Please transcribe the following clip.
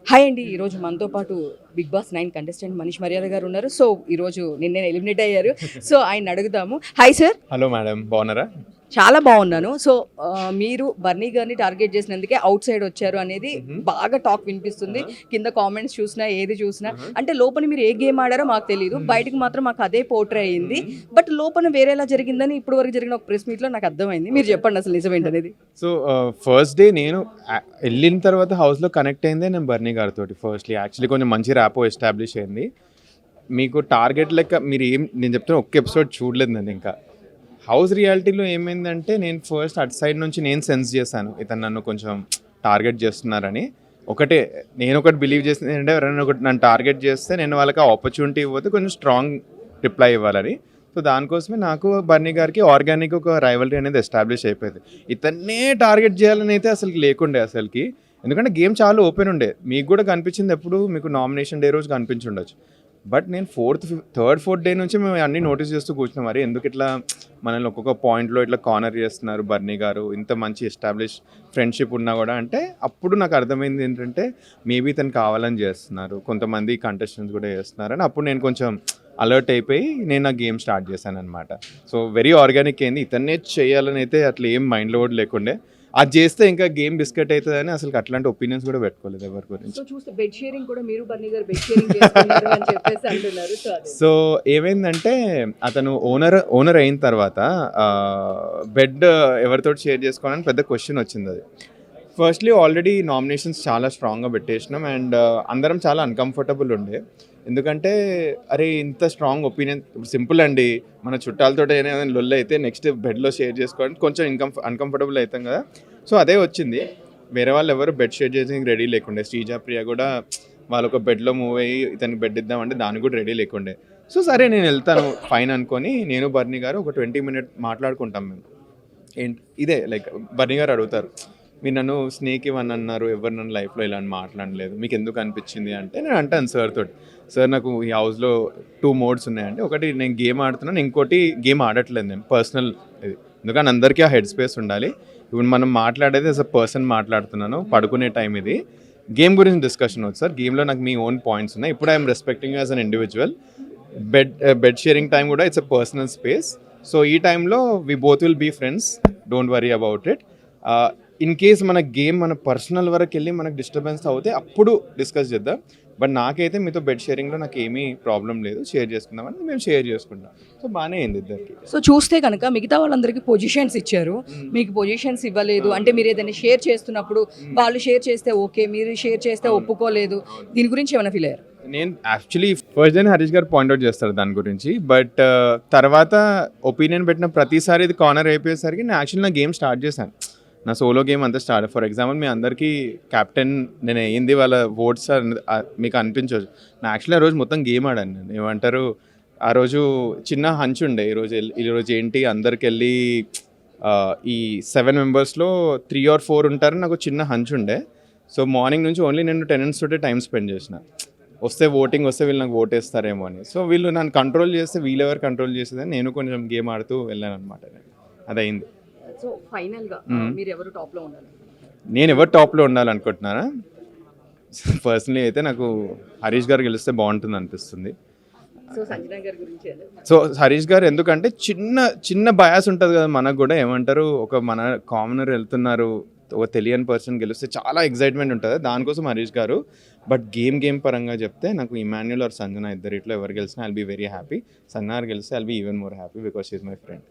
Hi అండి. ఈరోజు మనతో పాటు 'బిగ్ బాస్ 9' కంటెస్టెంట్ మనీష్ మర్యాద గారు ఉన్నారు. సో, ఈరోజు నిన్నే ఎలిమినేట్ అయ్యారు. సో, ఆయన్ని అడుగుదాము. Hi sir. హలో మేడం, బాగున్నారా? చాలా బాగున్నాను. సో, మీరు బర్నీ గారిని టార్గెట్ చేసినందుకే ఔట్ సైడ్ వచ్చారు అనేది బాగా టాక్ వినిపిస్తుంది. కింద కామెంట్స్ చూసినా, ఏది చూసినా అంటే లోపల మీరు ఏ గేమ్ ఆడారో మాకు తెలియదు. బయటకు మాత్రం మాకు అదే పోర్ట్రే అయింది. బట్ లోపల వేరేలా జరిగిందని ఇప్పటి వరకు జరిగిన ఒక ప్రెస్ మీట్లో నాకు అర్థమైంది. మీరు చెప్పండి అసలు నిజమేంటనేది. సో ఫస్ట్ డే నేను వెళ్ళిన తర్వాత హౌస్లో కనెక్ట్ అయిందే నేను బర్నీ గారితో. ఫస్ట్లీ యాక్చువల్లీ కొంచెం మంచి ర్యాపో ఎస్టాబ్లిష్ అయింది. మీకు టార్గెట్ లెక్క మీరు ఏం నేను చెప్తున్నా, ఒక్క ఎపిసోడ్ చూడలేదు నేను ఇంకా. హౌస్ రియాలిటీలో ఏమైందంటే నేను ఫస్ట్ అటు సైడ్ నుంచి నేను సెన్స్ చేశాను ఇతను నన్ను కొంచెం టార్గెట్ చేస్తున్నారని. నేను ఒకటి బిలీవ్ చేసింది ఏంటంటే ఎవరైనా ఒకటి నన్ను టార్గెట్ చేస్తే నేను వాళ్ళకి ఆపర్చునిటీ ఇవ్వతే కొంచెం స్ట్రాంగ్ రిప్లై ఇవ్వాలని. సో దానికోసమే నాకు బర్నీ గారికి ఆర్గానిక్ ఒక రైవల్రీ అనేది ఎస్టాబ్లిష్ అయిపోయింది. ఇతన్నే టార్గెట్ చేయాలని అయితే అసలు లేకుండే అసలుకి. ఎందుకంటే గేమ్ చాలా ఓపెన్ ఉండే. మీకు కూడా కనిపించింది ఎప్పుడు మీకు నామినేషన్ డే రోజు కనిపించుండొచ్చు. బట్ నేను థర్డ్ ఫోర్త్ డే నుంచి మేము అన్నీ నోటీస్ చేస్తూ కూర్చున్నాం. మరి ఎందుకు ఇట్లా మనల్ని ఒక్కొక్క పాయింట్లో ఇట్లా కార్నర్ చేస్తున్నారు బర్నీ గారు, ఇంత మంచి ఎస్టాబ్లిష్ ఫ్రెండ్షిప్ ఉన్నా కూడా అంటే అప్పుడు నాకు అర్థమైంది ఏంటంటే మేబీ తను కావాలని చేస్తున్నారు, కొంతమంది కంటెస్టెంట్స్ కూడా చేస్తున్నారు అని. అప్పుడు నేను కొంచెం అలర్ట్ అయిపోయి నేను ఆ గేమ్ స్టార్ట్ చేశాను అనమాట. సో వెరీ ఆర్గానిక్ అయింది. ఇతన్నే చేయాలని అయితే అట్లా ఏం మైండ్లో కూడా లేకుండే. అది చేస్తే ఇంకా గేమ్ బిస్కెట్ అవుతుందని అసలు అట్లాంటి ఒపీనియన్స్ కూడా పెట్టుకోలేదు ఎవరి గురించి. సో, చూస్తే బెడ్ షేరింగ్ కూడా మీరు బర్నీ గారు బెడ్ షేరింగ్ చేస్తున్నారు అని చెప్పేసి అంటున్నారు. సో ఏమైందంటే అతను ఓనర్ అయిన తర్వాత బెడ్ ఎవరితో షేర్ చేసుకోవాలని పెద్ద క్వశ్చన్ వచ్చింది. అది ఫస్ట్లీ ఆల్రెడీ నామినేషన్స్ చాలా స్ట్రాంగ్గా పెట్టేసినాం అండ్ అందరం చాలా అన్కంఫర్టబుల్ ఉండే. ఎందుకంటే అరే ఇంత స్ట్రాంగ్ ఒపీనియన్ సింపుల్ అండి, మన చుట్టాలతో ఏదైనా లొల్లు అయితే నెక్స్ట్ బెడ్లో షేర్ చేసుకోవడానికి కొంచెం అన్కంఫర్టబుల్ అవుతాం కదా. సో అదే వచ్చింది. వేరే వాళ్ళు ఎవరు బెడ్ షేర్ చేసేందుకు రెడీ లేకుండే. శ్రీజా ప్రియ కూడా వాళ్ళు ఒక బెడ్లో మూవ్ అయ్యి ఇతనికి బెడ్ ఇద్దామంటే దానికి కూడా రెడీ లేకుండే. సో సరే నేను వెళ్తాను ఫైన్ అనుకొని నేను బర్నీ గారు ఒక 20 minutes మాట్లాడుకుంటాం మేము. ఇదే లైక్ బర్నీ గారు అడుగుతారు, మీరు నన్ను స్నేక్ ఇవ్వని అన్నారు, ఎవరు నన్ను లైఫ్లో ఇలా మాట్లాడలేదు, మీకు ఎందుకు అనిపించింది అంటే నేను అంటాను సార్ తోటి, సార్ నాకు ఈ హౌస్లో 2 modes ఉన్నాయండి. ఒకటి నేను గేమ్ ఆడుతున్నాను, ఇంకోటి గేమ్ ఆడట్లేదు నేను పర్సనల్ ఇది. ఎందుకంటే అందరికీ ఆ హెడ్ స్పేస్ ఉండాలి. ఇప్పుడు మనం మాట్లాడేది యాజ్ అ పర్సన్ మాట్లాడుతున్నాను, పడుకునే టైం ఇది. గేమ్ గురించి డిస్కషన్ అవుతుంది సార్, గేమ్లో నాకు మీ ఓన్ పాయింట్స్ ఉన్నాయి. ఇప్పుడు I'm respecting as an individual. Bed sharing time కూడా it's a personal space. So ఈ టైంలో we both will be friends, don't worry about it. In case మన గేమ్ మన పర్సనల్ వరకు వెళ్ళి మనకు డిస్టర్బెన్స్ అవుతే అప్పుడు డిస్కస్ చేద్దాం. బట్ నాకైతే మీతో బెడ్ షేరింగ్లో నాకు ఏమీ ప్రాబ్లం లేదు, షేర్ చేసుకుందామని మేము షేర్ చేసుకుంటాం. సో బాగానే అయింది ఇద్దరికి. సో చూస్తే కనుక మిగతా వాళ్ళందరికీ పొజిషన్స్ ఇచ్చారు, మీకు పొజిషన్స్ ఇవ్వలేదు. అంటే మీరు ఏదైనా షేర్ చేస్తున్నప్పుడు వాళ్ళు షేర్ చేస్తే ఓకే, మీరు షేర్ చేస్తే ఒప్పుకోలేదు. దీని గురించి ఏమైనా ఫీల్ అయ్యారు? నేను యాక్చువల్లీ ఫస్ట్ డే హరీష్ గారు పాయింట్అవుట్ చేస్తారు దాని గురించి. బట్ తర్వాత ఒపీనియన్ పెట్టిన ప్రతిసారి ఇది కార్నర్ అయిపోయేసరికి నేను యాక్చువల్లీ నా గేమ్ స్టార్ట్ చేశాను. నా సోలో గేమ్ అంతా స్టార్ట్. ఫర్ ఎగ్జాంపుల్ మీ అందరికీ కెప్టెన్ నేను అయ్యింది వాళ్ళ ఓట్స్ మీకు అనిపించవచ్చు. నా యాక్చువల్లీ ఆ రోజు మొత్తం గేమ్ ఆడాను నేను. ఏమంటారు, ఆ రోజు చిన్న హంచ్ ఉండే ఈరోజు ఏంటి అందరికి వెళ్ళి ఈ 7 members-లో 3 or 4 ఉంటారని నాకు చిన్న హంచ్ ఉండే. సో మార్నింగ్ నుంచి ఓన్లీ నేను టెనెంట్స్ తోటే టైం స్పెండ్ చేసిన. ఓటింగ్ వస్తే వీళ్ళు నాకు ఓటేస్తారేమో అని. సో వీళ్ళు నన్ను కంట్రోల్ చేస్తే వీళ్ళెవరు కంట్రోల్ చేసేదని నేను కొంచెం గేమ్ ఆడుతూ వెళ్ళాను అనమాట. అదైంది. సో ఫైనల్గా మీరు ఎవరు టాప్లో ఉండాలి? నేను ఎవరు టాప్లో ఉండాలనుకుంటున్నారా? పర్సనలీ అయితే నాకు హరీష్ గారు గెలిస్తే బాగుంటుంది అనిపిస్తుంది. సో సంజన గారి గురించి సో హరీష్ గారు ఎందుకంటే చిన్న బయాస్ ఉంటుంది కదా మనకు కూడా. ఏమంటారు, ఒక మన కామనర్ వెళ్తున్నారు, ఒక తెలియని పర్సన్ గెలిస్తే చాలా ఎక్సైట్మెంట్ ఉంటుంది, దానికోసం హరీష్ గారు. బట్ గేమ్ పరంగా చెప్తే నాకు ఇమాన్యుల్ ఆర్ సంజన ఇద్దరిట్లో ఎవరు గెలిచినా I'll be very happy. Sanjana గారు గెలిస్తే I'll be even more happy because she is my friend.